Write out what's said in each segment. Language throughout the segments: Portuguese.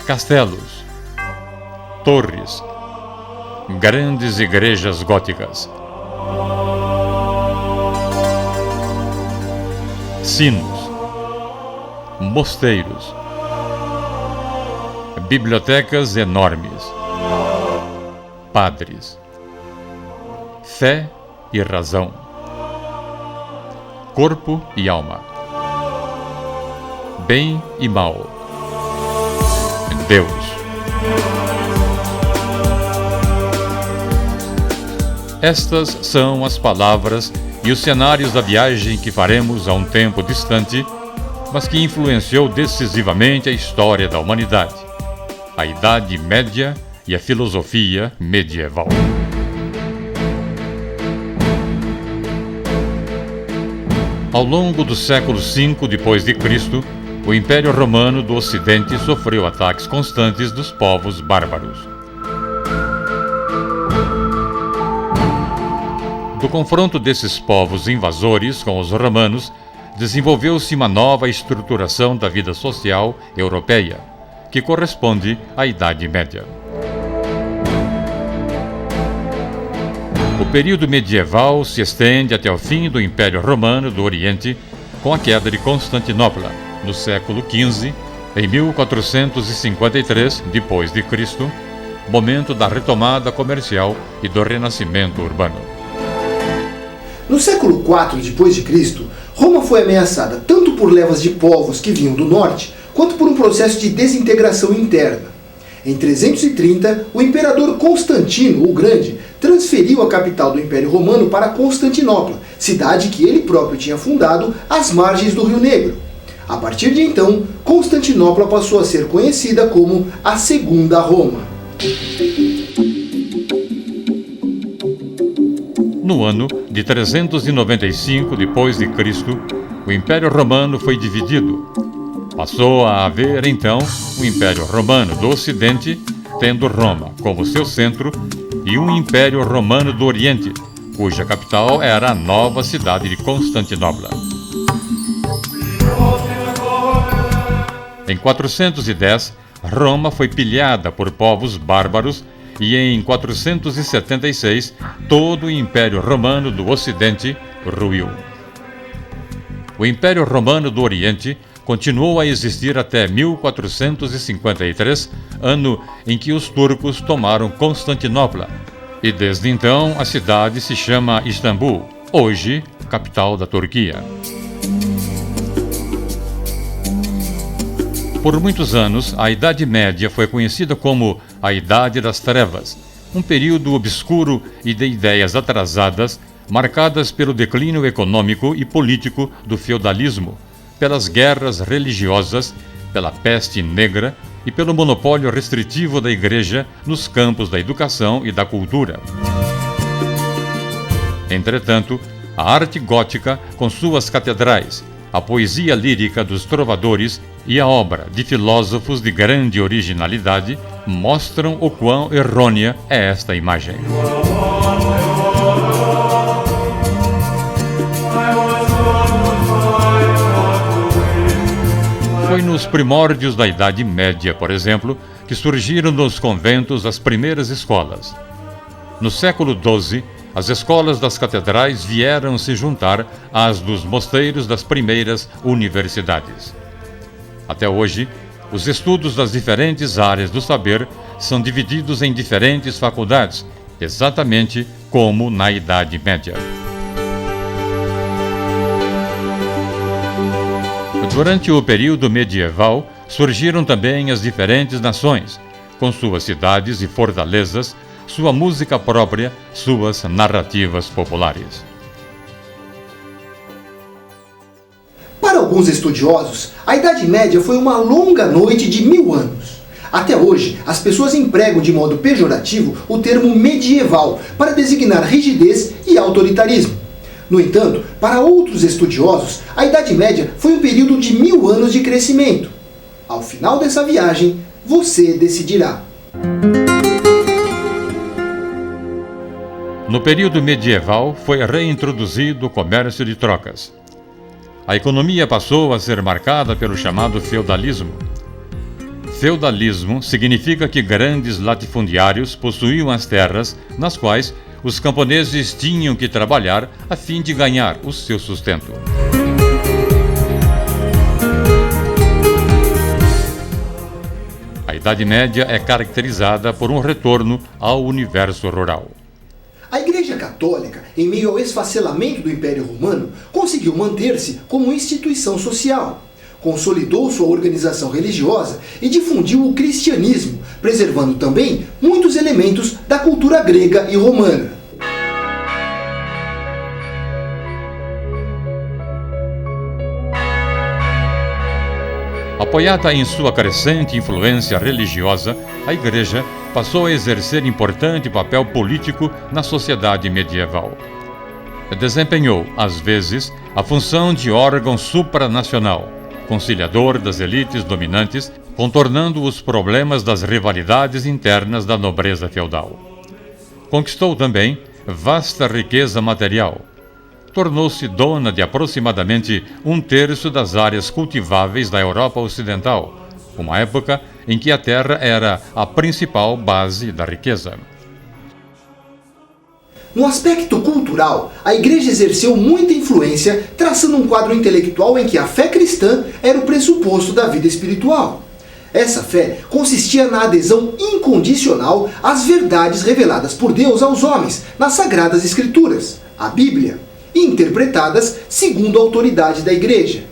castelos, torres, grandes igrejas góticas, sinos, mosteiros, bibliotecas enormes, padres, fé e razão, corpo e alma, bem e mal, Deus. Estas são as palavras e os cenários da viagem que faremos a um tempo distante, mas que influenciou decisivamente a história da humanidade, a Idade Média e a filosofia medieval. Ao longo do século V d.C., o Império Romano do Ocidente sofreu ataques constantes dos povos bárbaros. Do confronto desses povos invasores com os romanos, desenvolveu-se uma nova estruturação da vida social europeia, que corresponde à Idade Média. O período medieval se estende até o fim do Império Romano do Oriente, com a queda de Constantinopla, no século XV, em 1453 d.C., momento da retomada comercial e do renascimento urbano. No século IV d.C., Roma foi ameaçada tanto por levas de povos que vinham do norte, quanto por um processo de desintegração interna. Em 330, o imperador Constantino, o Grande, transferiu a capital do Império Romano para Constantinopla, cidade que ele próprio tinha fundado às margens do Rio Negro. A partir de então, Constantinopla passou a ser conhecida como a Segunda Roma. No ano de 395 d.C., o Império Romano foi dividido. Passou a haver, então, o Império Romano do Ocidente, tendo Roma como seu centro, e um Império Romano do Oriente, cuja capital era a nova cidade de Constantinopla. Em 410, Roma foi pilhada por povos bárbaros e em 476, todo o Império Romano do Ocidente ruiu. O Império Romano do Oriente continuou a existir até 1453, ano em que os turcos tomaram Constantinopla, e desde então a cidade se chama Istambul, hoje capital da Turquia. Por muitos anos, a Idade Média foi conhecida como a Idade das Trevas, um período obscuro e de ideias atrasadas, marcadas pelo declínio econômico e político do feudalismo, pelas guerras religiosas, pela peste negra e pelo monopólio restritivo da Igreja nos campos da educação e da cultura. Entretanto, a arte gótica, com suas catedrais, a poesia lírica dos trovadores e a obra de filósofos de grande originalidade mostram o quão errônea é esta imagem. Foi nos primórdios da Idade Média, por exemplo, que surgiram nos conventos as primeiras escolas. No século XII, as escolas das catedrais vieram se juntar às dos mosteiros das primeiras universidades. Até hoje, os estudos das diferentes áreas do saber são divididos em diferentes faculdades, exatamente como na Idade Média. Durante o período medieval, surgiram também as diferentes nações, com suas cidades e fortalezas, sua música própria, suas narrativas populares. Para alguns estudiosos, a Idade Média foi uma longa noite de 1000 anos. Até hoje, as pessoas empregam de modo pejorativo o termo medieval para designar rigidez e autoritarismo. No entanto, para outros estudiosos, a Idade Média foi um período de 1000 anos de crescimento. Ao final dessa viagem, você decidirá. No período medieval, foi reintroduzido o comércio de trocas. A economia passou a ser marcada pelo chamado feudalismo. Feudalismo significa que grandes latifundiários possuíam as terras nas quais os camponeses tinham que trabalhar a fim de ganhar o seu sustento. A Idade Média é caracterizada por um retorno ao universo rural. A Igreja Católica, em meio ao esfacelamento do Império Romano, conseguiu manter-se como instituição social. Consolidou sua organização religiosa e difundiu o cristianismo, preservando também muitos elementos da cultura grega e romana. Apoiada em sua crescente influência religiosa, a Igreja passou a exercer importante papel político na sociedade medieval. Desempenhou, às vezes, a função de órgão supranacional, conciliador das elites dominantes, contornando os problemas das rivalidades internas da nobreza feudal. Conquistou também vasta riqueza material. Tornou-se dona de aproximadamente 1/3 das áreas cultiváveis da Europa Ocidental, uma época em que a terra era a principal base da riqueza. No aspecto cultural, a Igreja exerceu muita influência, traçando um quadro intelectual em que a fé cristã era o pressuposto da vida espiritual. Essa fé consistia na adesão incondicional às verdades reveladas por Deus aos homens nas Sagradas Escrituras, a Bíblia, interpretadas segundo a autoridade da Igreja.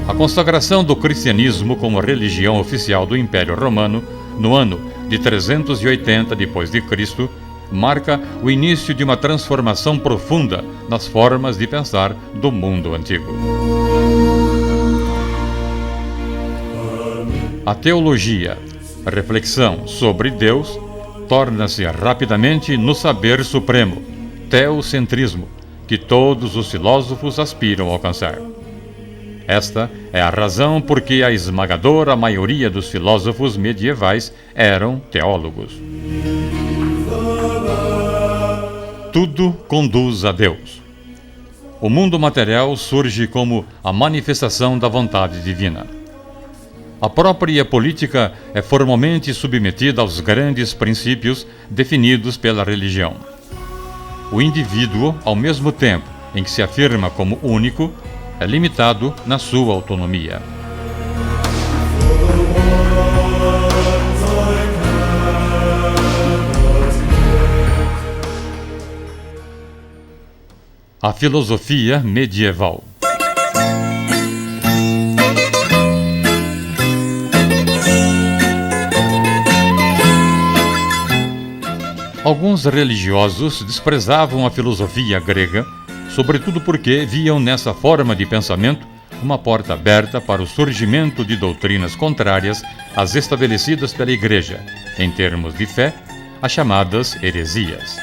A consagração do cristianismo como religião oficial do Império Romano no ano de 380 d.C. marca o início de uma transformação profunda nas formas de pensar do mundo antigo. A teologia, a reflexão sobre Deus, torna-se rapidamente no saber supremo, teocentrismo, que todos os filósofos aspiram a alcançar. Esta é a razão por que a esmagadora maioria dos filósofos medievais eram teólogos. Tudo conduz a Deus. O mundo material surge como a manifestação da vontade divina. A própria política é formalmente submetida aos grandes princípios definidos pela religião. O indivíduo, ao mesmo tempo em que se afirma como único, é limitado na sua autonomia. A filosofia medieval. Alguns religiosos desprezavam a filosofia grega, sobretudo porque viam nessa forma de pensamento uma porta aberta para o surgimento de doutrinas contrárias às estabelecidas pela Igreja, em termos de fé, as chamadas heresias.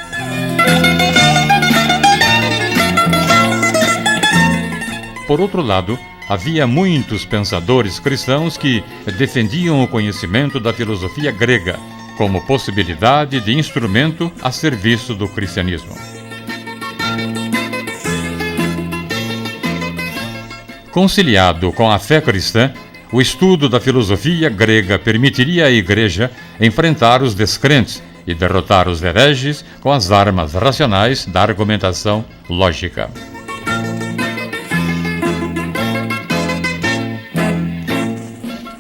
Por outro lado, havia muitos pensadores cristãos que defendiam o conhecimento da filosofia grega como possibilidade de instrumento a serviço do cristianismo. Conciliado com a fé cristã, o estudo da filosofia grega permitiria à Igreja enfrentar os descrentes e derrotar os hereges com as armas racionais da argumentação lógica.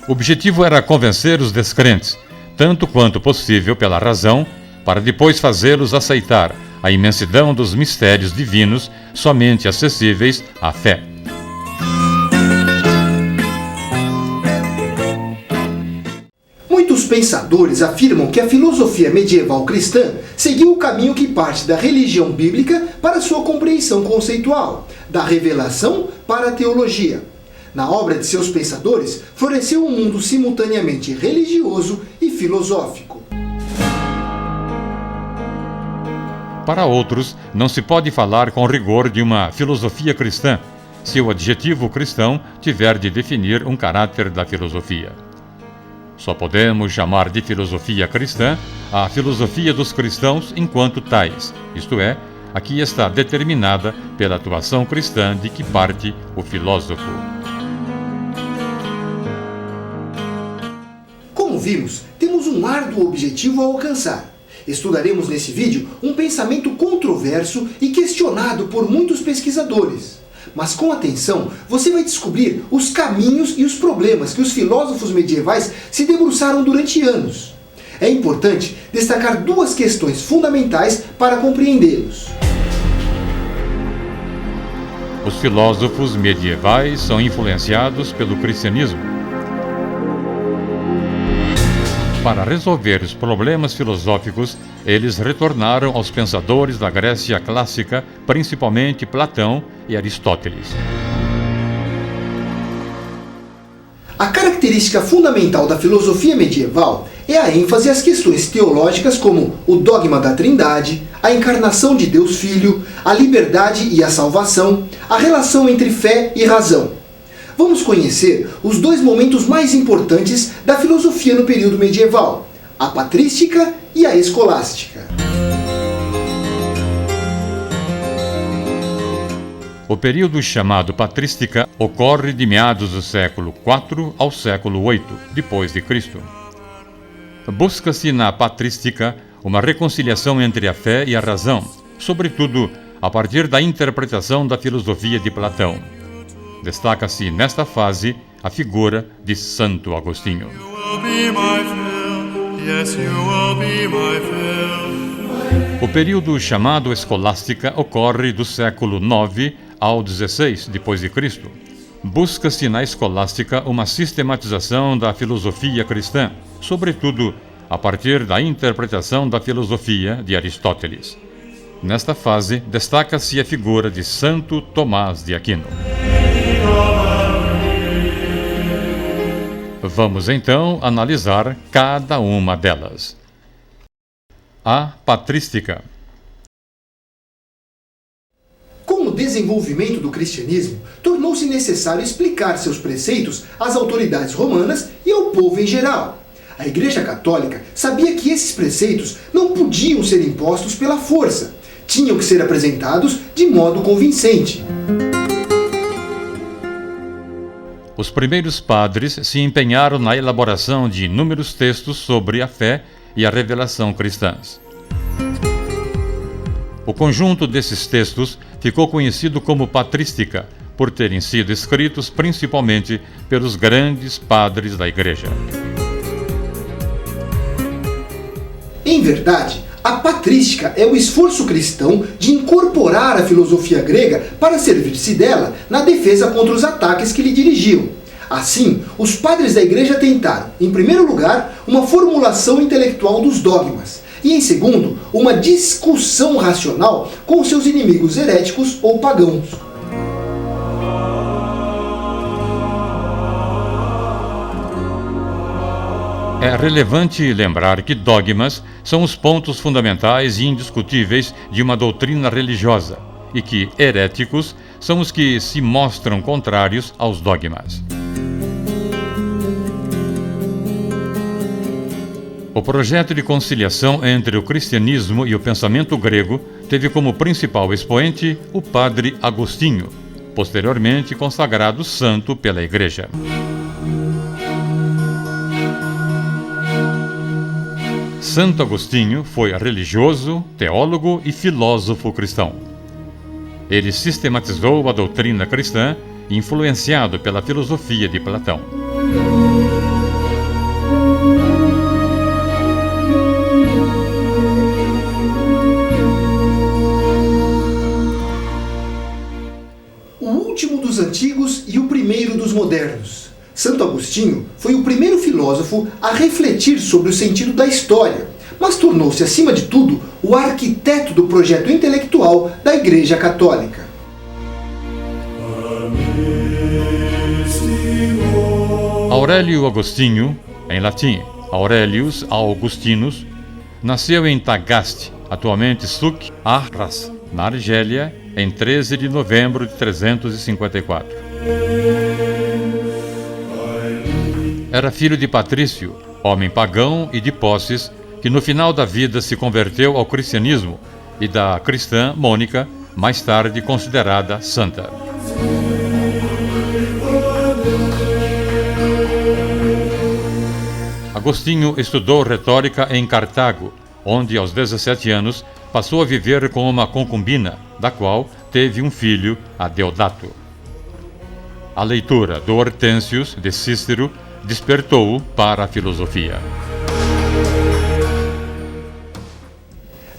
O objetivo era convencer os descrentes, tanto quanto possível pela razão, para depois fazê-los aceitar a imensidão dos mistérios divinos somente acessíveis à fé. Muitos pensadores afirmam que a filosofia medieval cristã seguiu o caminho que parte da religião bíblica para sua compreensão conceitual, da revelação para a teologia. Na obra de seus pensadores, floresceu um mundo simultaneamente religioso e filosófico. Para outros, não se pode falar com rigor de uma filosofia cristã, se o adjetivo cristão tiver de definir um caráter da filosofia. Só podemos chamar de filosofia cristã a filosofia dos cristãos enquanto tais, isto é, a que está determinada pela atuação cristã de que parte o filósofo. Como vimos, temos um árduo objetivo a alcançar. Estudaremos nesse vídeo um pensamento controverso e questionado por muitos pesquisadores. Mas com atenção, você vai descobrir os caminhos e os problemas que os filósofos medievais se debruçaram durante anos. É importante destacar duas questões fundamentais para compreendê-los. Os filósofos medievais são influenciados pelo cristianismo. Para resolver os problemas filosóficos, eles retornaram aos pensadores da Grécia clássica, principalmente Platão e Aristóteles. A característica fundamental da filosofia medieval é a ênfase às questões teológicas como o dogma da Trindade, a encarnação de Deus Filho, a liberdade e a salvação, a relação entre fé e razão. Vamos conhecer os dois momentos mais importantes da filosofia no período medieval, a patrística e a escolástica. O período chamado patrística ocorre de meados do século IV ao século VIII depois de Cristo. Busca-se na patrística uma reconciliação entre a fé e a razão, sobretudo a partir da interpretação da filosofia de Platão. Destaca-se nesta fase a figura de Santo Agostinho. O período chamado escolástica ocorre do século IX ao XVI depois de Cristo. Busca-se na escolástica uma sistematização da filosofia cristã, sobretudo a partir da interpretação da filosofia de Aristóteles. Nesta fase, destaca-se a figura de Santo Tomás de Aquino. Vamos então analisar cada uma delas. A patrística. Com o desenvolvimento do cristianismo, tornou-se necessário explicar seus preceitos às autoridades romanas e ao povo em geral. A Igreja Católica sabia que esses preceitos não podiam ser impostos pela força, tinham que ser apresentados de modo convincente. Os primeiros padres se empenharam na elaboração de inúmeros textos sobre a fé e a revelação cristãs. O conjunto desses textos ficou conhecido como patrística, por terem sido escritos principalmente pelos grandes padres da Igreja. Em verdade, a patrística é o esforço cristão de incorporar a filosofia grega para servir-se dela na defesa contra os ataques que lhe dirigiam. Assim, os padres da Igreja tentaram, em primeiro lugar, uma formulação intelectual dos dogmas, e em segundo, uma discussão racional com seus inimigos heréticos ou pagãos. É relevante lembrar que dogmas são os pontos fundamentais e indiscutíveis de uma doutrina religiosa e que heréticos são os que se mostram contrários aos dogmas. O projeto de conciliação entre o cristianismo e o pensamento grego teve como principal expoente o padre Agostinho, posteriormente consagrado santo pela Igreja. Santo Agostinho foi religioso, teólogo e filósofo cristão. Ele sistematizou a doutrina cristã, influenciado pela filosofia de Platão. O último dos antigos e o primeiro dos modernos. Santo Agostinho foi o primeiro filósofo a refletir sobre o sentido da história, mas tornou-se, acima de tudo, o arquiteto do projeto intelectual da Igreja Católica. Aurélio Agostinho, em latim Aurelius Augustinus, nasceu em Tagaste, atualmente Souq Arras, na Argélia, em 13 de novembro de 354. Era filho de Patrício, homem pagão e de posses, que no final da vida se converteu ao cristianismo, e da cristã Mônica, mais tarde considerada santa. Agostinho estudou retórica em Cartago, onde aos 17 anos passou a viver com uma concubina, da qual teve um filho, Adeodato. A leitura do Hortênsios de Cícero despertou-o para a filosofia.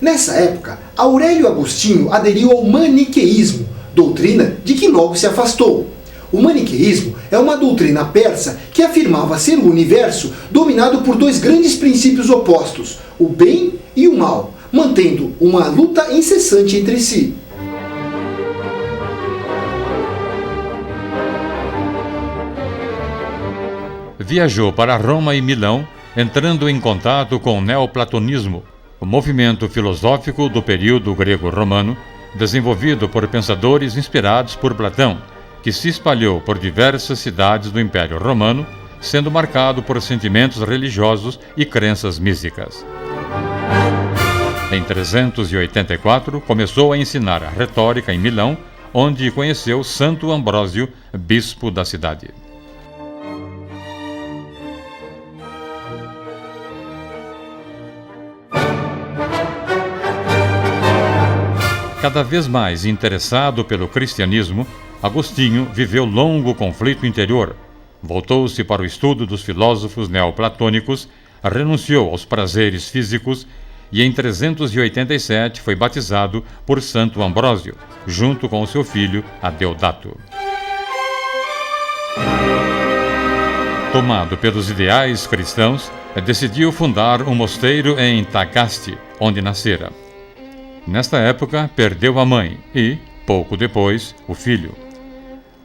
Nessa época, Aurélio Agostinho aderiu ao maniqueísmo, doutrina de que logo se afastou. O maniqueísmo é uma doutrina persa que afirmava ser o universo dominado por dois grandes princípios opostos, o bem e o mal, mantendo uma luta incessante entre si. Viajou para Roma e Milão, entrando em contato com o neoplatonismo, o movimento filosófico do período grego-romano, desenvolvido por pensadores inspirados por Platão, que se espalhou por diversas cidades do Império Romano, sendo marcado por sentimentos religiosos e crenças místicas. Em 384, começou a ensinar a retórica em Milão, onde conheceu Santo Ambrósio, bispo da cidade. Cada vez mais interessado pelo cristianismo, Agostinho viveu longo conflito interior, voltou-se para o estudo dos filósofos neoplatônicos, renunciou aos prazeres físicos e em 387 foi batizado por Santo Ambrósio, junto com seu filho Adeodato. Tomado pelos ideais cristãos, decidiu fundar um mosteiro em Tagaste, onde nascera. Nesta época, perdeu a mãe e, pouco depois, o filho.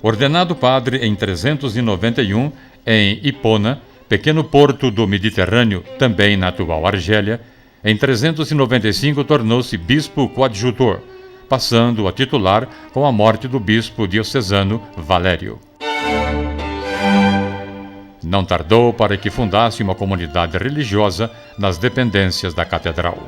Ordenado padre em 391, em Hipona, pequeno porto do Mediterrâneo, também na atual Argélia, em 395 tornou-se bispo coadjutor, passando a titular com a morte do bispo diocesano Valério. Não tardou para que fundasse uma comunidade religiosa nas dependências da catedral.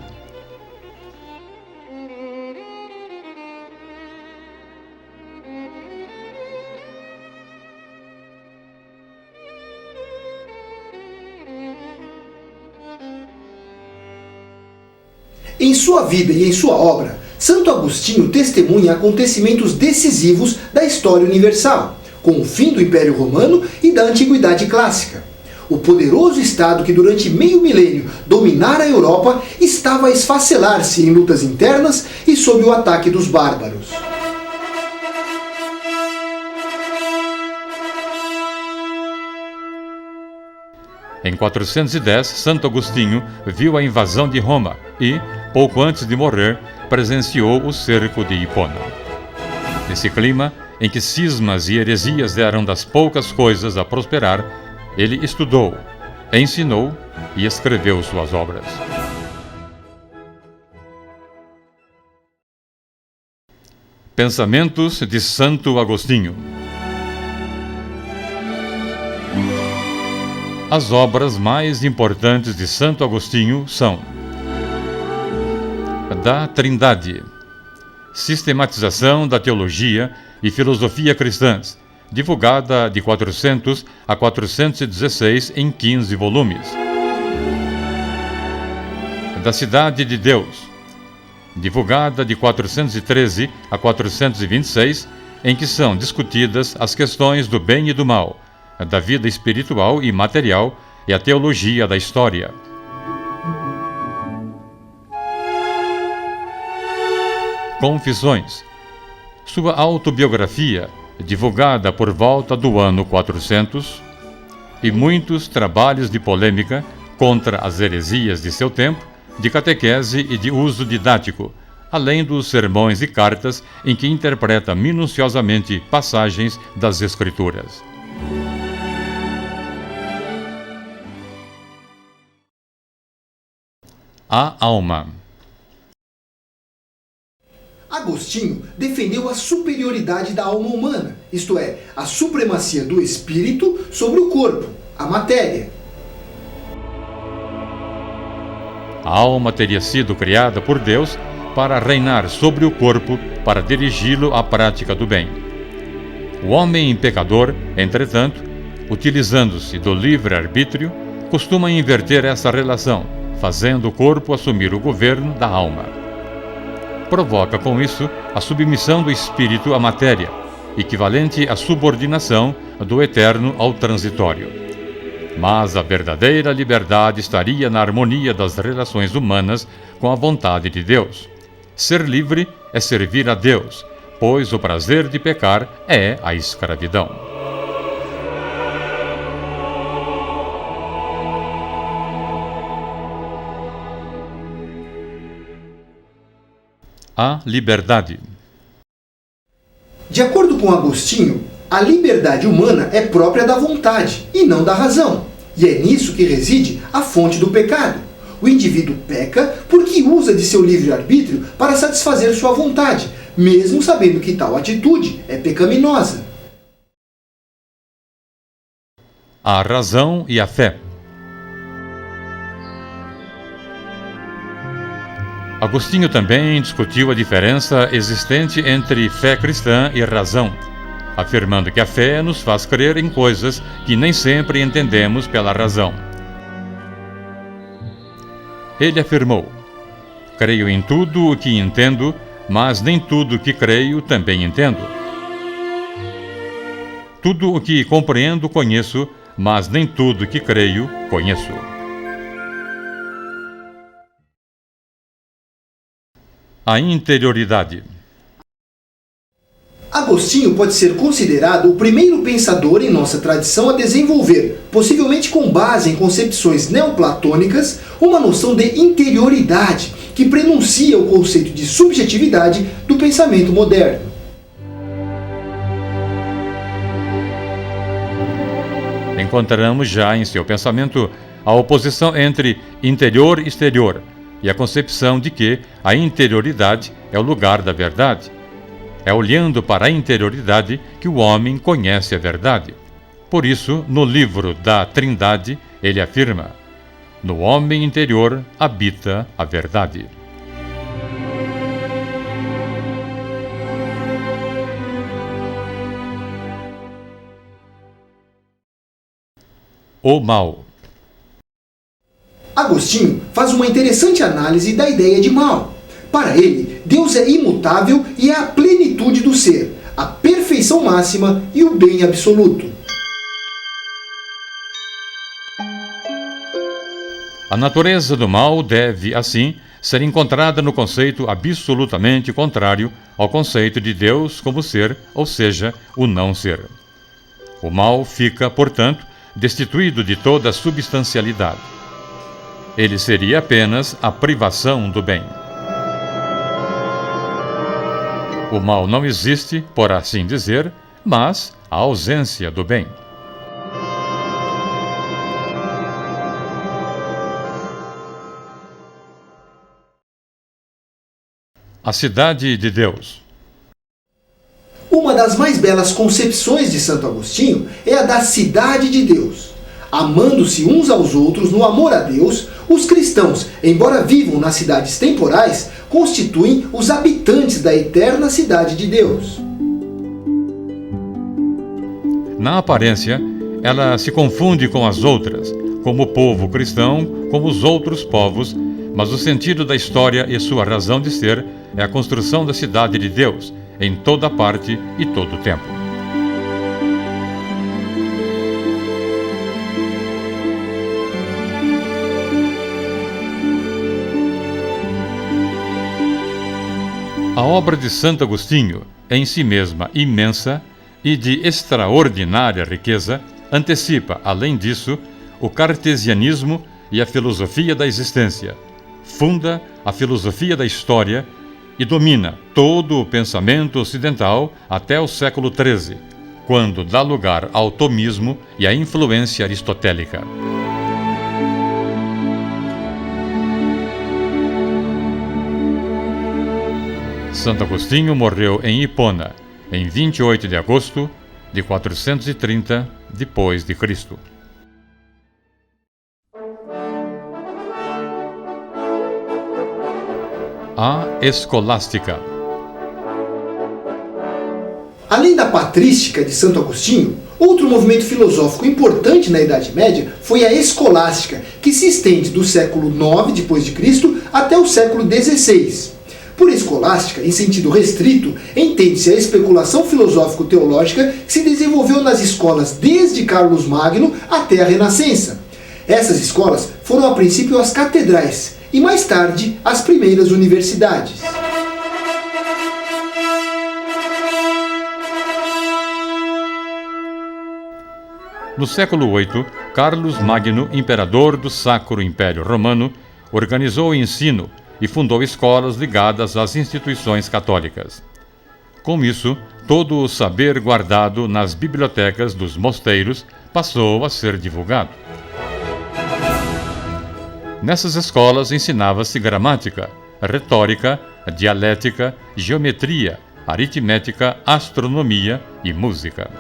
Em sua vida e em sua obra, Santo Agostinho testemunha acontecimentos decisivos da história universal, com o fim do Império Romano e da Antiguidade Clássica. O poderoso Estado que durante meio milênio dominara a Europa estava a esfacelar-se em lutas internas e sob o ataque dos bárbaros. Em 410, Santo Agostinho viu a invasão de Roma e, pouco antes de morrer, presenciou o cerco de Hipona. Nesse clima, em que cismas e heresias eram das poucas coisas a prosperar, ele estudou, ensinou e escreveu suas obras. Pensamentos de Santo Agostinho. As obras mais importantes de Santo Agostinho são: da Trindade, sistematização da teologia e filosofia cristãs, divulgada de 400 a 416 em 15 volumes. Da Cidade de Deus, divulgada de 413 a 426, em que são discutidas as questões do bem e do mal, da vida espiritual e material e a teologia da história. Confissões, sua autobiografia, divulgada por volta do ano 400, e muitos trabalhos de polêmica contra as heresias de seu tempo, de catequese e de uso didático, além dos sermões e cartas em que interpreta minuciosamente passagens das Escrituras. A alma. Agostinho defendeu a superioridade da alma humana, isto é, a supremacia do espírito sobre o corpo, a matéria. A alma teria sido criada por Deus para reinar sobre o corpo, para dirigi-lo à prática do bem. O homem pecador, entretanto, utilizando-se do livre-arbítrio, costuma inverter essa relação, fazendo o corpo assumir o governo da alma. Provoca com isso a submissão do espírito à matéria, equivalente à subordinação do eterno ao transitório. Mas a verdadeira liberdade estaria na harmonia das relações humanas com a vontade de Deus. Ser livre é servir a Deus, pois o prazer de pecar é a escravidão. A liberdade. De acordo com Agostinho, a liberdade humana é própria da vontade e não da razão. E é nisso que reside a fonte do pecado. O indivíduo peca porque usa de seu livre-arbítrio para satisfazer sua vontade, mesmo sabendo que tal atitude é pecaminosa. A razão e a fé. Agostinho também discutiu a diferença existente entre fé cristã e razão, afirmando que a fé nos faz crer em coisas que nem sempre entendemos pela razão. Ele afirmou: creio em tudo o que entendo, mas nem tudo o que creio também entendo. Tudo o que compreendo conheço, mas nem tudo o que creio conheço. A interioridade. Agostinho pode ser considerado o primeiro pensador em nossa tradição a desenvolver, possivelmente com base em concepções neoplatônicas, uma noção de interioridade que prenuncia o conceito de subjetividade do pensamento moderno. Encontramos já em seu pensamento a oposição entre interior e exterior, e a concepção de que a interioridade é o lugar da verdade. É olhando para a interioridade que o homem conhece a verdade. Por isso, no livro da Trindade, ele afirma: no homem interior habita a verdade. O mal. Agostinho faz uma interessante análise da ideia de mal. Para ele, Deus é imutável e é a plenitude do ser, a perfeição máxima e o bem absoluto. A natureza do mal deve, assim, ser encontrada no conceito absolutamente contrário ao conceito de Deus como ser, ou seja, o não ser. O mal fica, portanto, destituído de toda substancialidade. Ele seria apenas a privação do bem. O mal não existe, por assim dizer, mas a ausência do bem. A cidade de Deus. Uma das mais belas concepções de Santo Agostinho é a da cidade de Deus. Amando-se uns aos outros no amor a Deus, os cristãos, embora vivam nas cidades temporais, constituem os habitantes da eterna cidade de Deus. Na aparência, ela se confunde com as outras, como o povo cristão, como os outros povos, mas o sentido da história e sua razão de ser é a construção da cidade de Deus, em toda parte e todo tempo. A obra de Santo Agostinho, em si mesma imensa e de extraordinária riqueza, antecipa, além disso, o cartesianismo e a filosofia da existência, funda a filosofia da história e domina todo o pensamento ocidental até o século XIII, quando dá lugar ao tomismo e à influência aristotélica. Santo Agostinho morreu em Hipona, em 28 de agosto de 430 depois de Cristo. A escolástica. Além da patrística de Santo Agostinho, outro movimento filosófico importante na Idade Média foi a escolástica, que se estende do século IX d.C. até o século XVI. Por escolástica, em sentido restrito, entende-se a especulação filosófico-teológica que se desenvolveu nas escolas desde Carlos Magno até a Renascença. Essas escolas foram a princípio as catedrais e mais tarde as primeiras universidades. No século VIII, Carlos Magno, imperador do Sacro Império Romano, organizou o ensino e fundou escolas ligadas às instituições católicas. Com isso, todo o saber guardado nas bibliotecas dos mosteiros passou a ser divulgado. Nessas escolas ensinava-se gramática, retórica, dialética, geometria, aritmética, astronomia e música.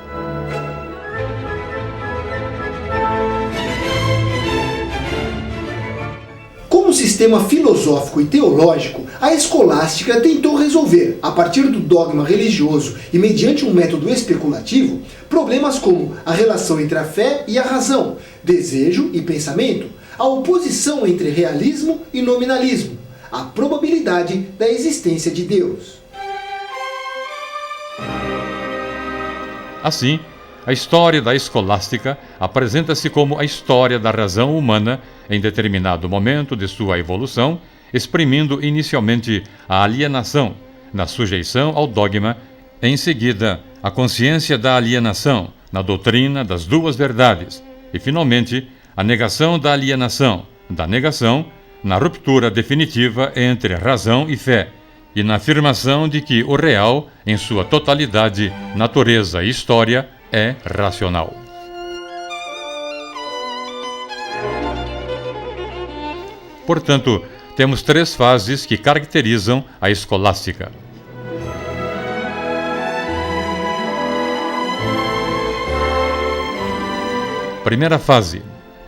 Como sistema filosófico e teológico, a escolástica tentou resolver, a partir do dogma religioso e mediante um método especulativo, problemas como a relação entre a fé e a razão, desejo e pensamento, a oposição entre realismo e nominalismo, a probabilidade da existência de Deus. Assim, a história da escolástica apresenta-se como a história da razão humana em determinado momento de sua evolução, exprimindo inicialmente a alienação, na sujeição ao dogma, em seguida a consciência da alienação, na doutrina das duas verdades, e finalmente a negação da alienação, da negação, na ruptura definitiva entre razão e fé, e na afirmação de que o real, em sua totalidade, natureza e história, é racional. Portanto, temos três fases que caracterizam a escolástica. Primeira fase.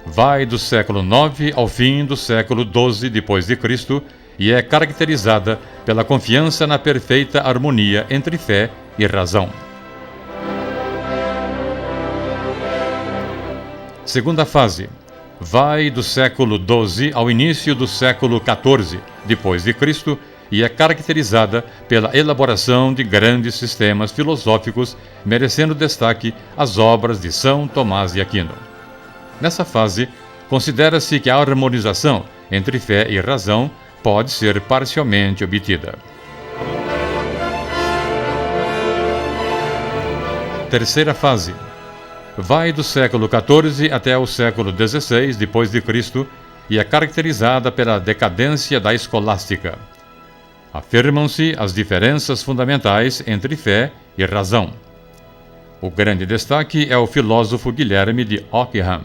Vai do século IX ao fim do século XII d.C. e é caracterizada pela confiança na perfeita harmonia entre fé e razão. Segunda fase. Vai do século XII ao início do século XIV d.C. e é caracterizada pela elaboração de grandes sistemas filosóficos, merecendo destaque as obras de São Tomás de Aquino. Nessa fase, considera-se que a harmonização entre fé e razão pode ser parcialmente obtida. Terceira fase. Vai do século XIV até o século XVI d.C. e é caracterizada pela decadência da escolástica. Afirmam-se as diferenças fundamentais entre fé e razão. O grande destaque é o filósofo Guilherme de Ockham.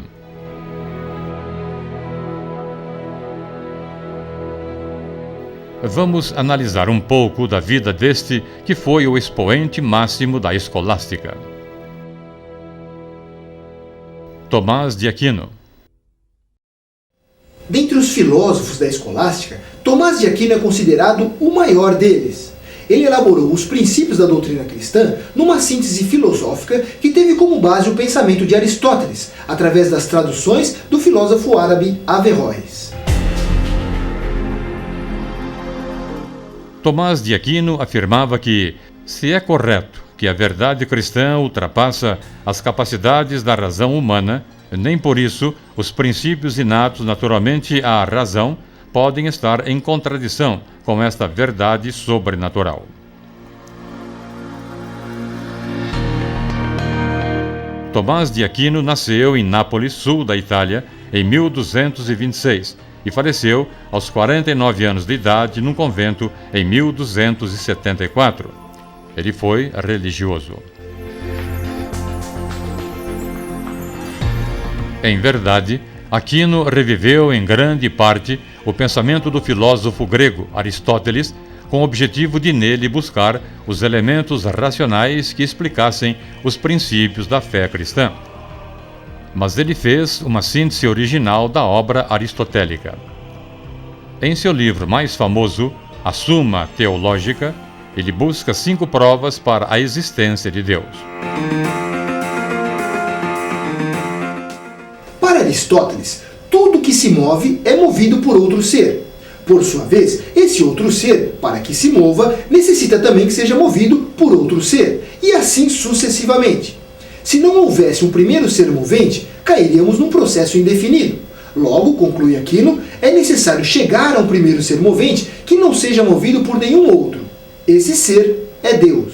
Vamos analisar um pouco da vida deste que foi o expoente máximo da escolástica. Tomás de Aquino. Dentre os filósofos da escolástica, Tomás de Aquino é considerado o maior deles. Ele elaborou os princípios da doutrina cristã numa síntese filosófica que teve como base o pensamento de Aristóteles, através das traduções do filósofo árabe Averroes. Tomás de Aquino afirmava que, se é correto que a verdade cristã ultrapassa as capacidades da razão humana, nem por isso os princípios inatos naturalmente à razão podem estar em contradição com esta verdade sobrenatural. Tomás de Aquino nasceu em Nápoles, sul da Itália, em 1226 e faleceu aos 49 anos de idade num convento em 1274. Ele foi religioso. Em verdade, Aquino reviveu em grande parte o pensamento do filósofo grego Aristóteles, com o objetivo de nele buscar os elementos racionais que explicassem os princípios da fé cristã. Mas ele fez uma síntese original da obra aristotélica. Em seu livro mais famoso, a Suma Teológica, ele busca 5 provas para a existência de Deus. Para Aristóteles, tudo que se move é movido por outro ser. Por sua vez, esse outro ser, para que se mova, necessita também que seja movido por outro ser, e assim sucessivamente. Se não houvesse um primeiro ser movente, cairíamos num processo indefinido. Logo, conclui Aquino, é necessário chegar a um primeiro ser movente que não seja movido por nenhum outro. Esse ser é Deus.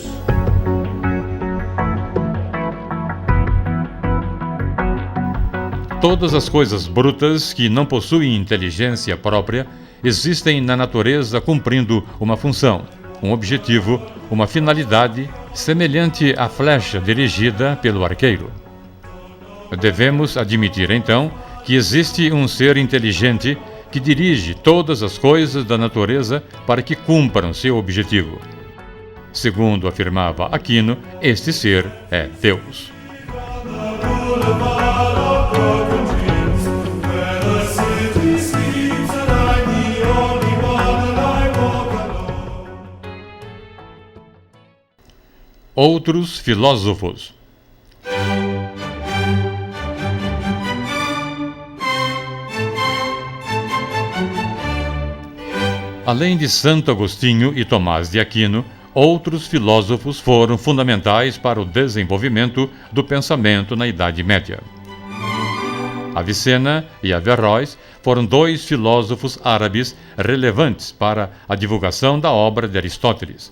Todas as coisas brutas que não possuem inteligência própria existem na natureza cumprindo uma função, um objetivo, uma finalidade semelhante à flecha dirigida pelo arqueiro. Devemos admitir, então, que existe um ser inteligente que dirige todas as coisas da natureza para que cumpram seu objetivo. Segundo afirmava Aquino, este ser é Deus. Outros filósofos. Além de Santo Agostinho e Tomás de Aquino, outros filósofos foram fundamentais para o desenvolvimento do pensamento na Idade Média. Avicena e Averroes foram 2 filósofos árabes relevantes para a divulgação da obra de Aristóteles.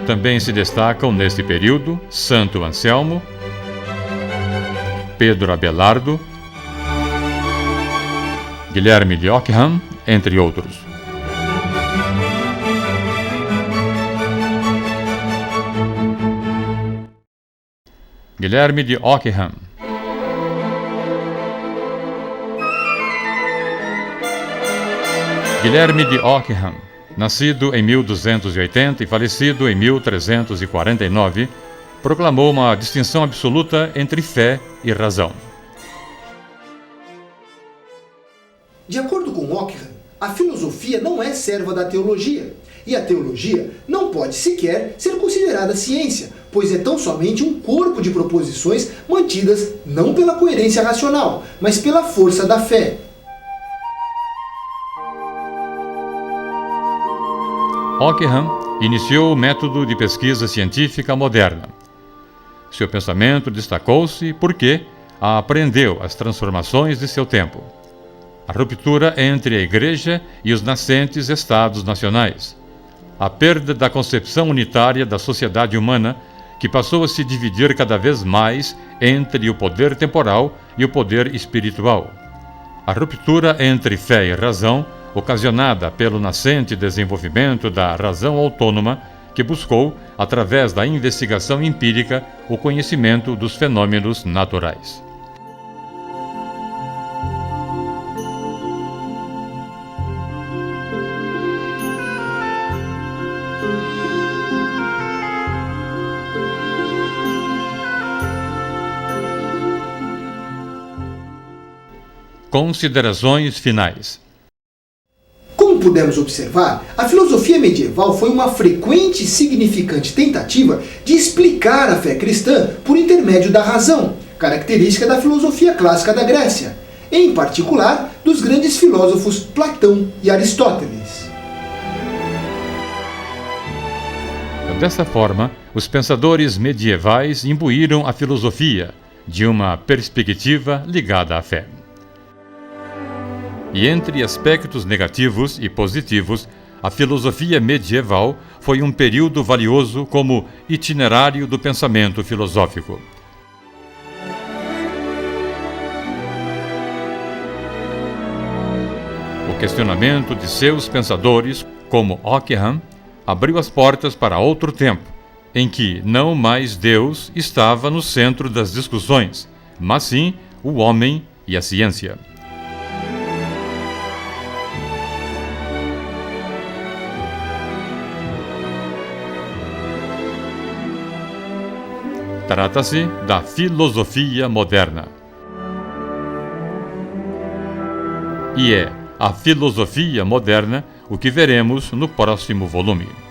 Também se destacam neste período Santo Anselmo, Pedro Abelardo, Guilherme de Ockham, entre outros. Guilherme de Ockham. Guilherme de Ockham, nascido em 1280 e falecido em 1349, proclamou uma distinção absoluta entre fé e razão. De acordo com Ockham, a filosofia não é serva da teologia, e a teologia não pode sequer ser considerada ciência, pois é tão somente um corpo de proposições mantidas não pela coerência racional, mas pela força da fé. Ockham iniciou o método de pesquisa científica moderna. Seu pensamento destacou-se porque apreendeu as transformações de seu tempo. A ruptura entre a Igreja e os nascentes Estados nacionais. A perda da concepção unitária da sociedade humana, que passou a se dividir cada vez mais entre o poder temporal e o poder espiritual. A ruptura entre fé e razão, ocasionada pelo nascente desenvolvimento da razão autônoma, que buscou, através da investigação empírica, o conhecimento dos fenômenos naturais. Considerações finais. Como pudemos observar, a filosofia medieval foi uma frequente e significante tentativa de explicar a fé cristã por intermédio da razão, característica da filosofia clássica da Grécia, em particular dos grandes filósofos Platão e Aristóteles. Dessa forma, os pensadores medievais imbuíram a filosofia de uma perspectiva ligada à fé. E entre aspectos negativos e positivos, a filosofia medieval foi um período valioso como itinerário do pensamento filosófico. O questionamento de seus pensadores, como Ockham, abriu as portas para outro tempo, em que não mais Deus estava no centro das discussões, mas sim o homem e a ciência. Trata-se da filosofia moderna. e é a filosofia moderna, o que veremos no próximo volume.